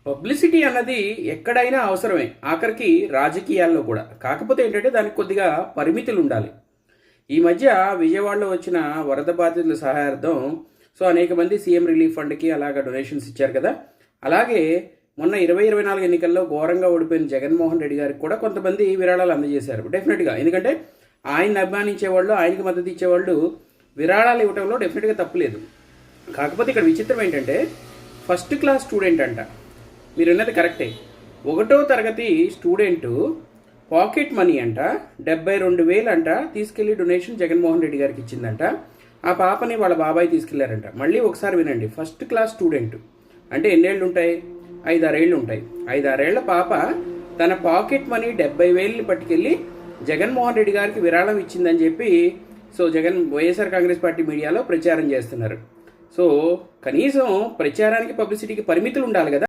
Publicity అన్నది ఎక్కడైనా అవసరమే, ఆఖరికి రాజకీయాల్లో కూడా. కాకపోతే ఏంటంటే దానికి కొద్దిగా పరిమితులు ఉండాలి. ఈ మధ్య విజయవాడలో వచ్చిన వరద బాధితుల సహాయార్థం అనేక మంది సీఎం రిలీఫ్ ఫండ్కి అలాగా డొనేషన్స్ ఇచ్చారు కదా. అలాగే మొన్న 2024 ఎన్నికల్లో ఘోరంగా ఓడిపోయిన జగన్మోహన్ రెడ్డి గారికి కూడా కొంతమంది విరాళాలు అందజేశారు. డెఫినెట్గా, ఎందుకంటే ఆయన్ని అభిమానించేవాళ్ళు, ఆయనకి మద్దతు ఇచ్చేవాళ్ళు విరాళాలు ఇవ్వడంలో డెఫినెట్గా తప్పులేదు. కాకపోతే ఇక్కడ విచిత్రం ఏంటంటే ఫస్ట్ క్లాస్ స్టూడెంట్ అంట, మీరు విన్నది కరెక్టే, 1వ తరగతి స్టూడెంటు పాకెట్ మనీ అంట 72,000 అంట తీసుకెళ్లి డొనేషన్ జగన్మోహన్ రెడ్డి గారికి ఇచ్చిందంట. ఆ పాపని వాళ్ళ బాబాయ్ తీసుకెళ్లారంట. మళ్ళీ ఒకసారి వినండి, ఫస్ట్ క్లాస్ స్టూడెంట్ అంటే ఎన్నేళ్ళు ఉంటాయి? 5-6 ఏళ్ళు ఉంటాయి. 5-6 ఏళ్ల పాప తన పాకెట్ మనీ 70,000ని పట్టుకెళ్ళి జగన్మోహన్ రెడ్డి గారికి విరాళం ఇచ్చిందని చెప్పి వైఎస్ఆర్ కాంగ్రెస్ పార్టీ మీడియాలో ప్రచారం చేస్తున్నారు. కనీసం ప్రచారానికి, పబ్లిసిటీకి పరిమితులు ఉండాలి కదా.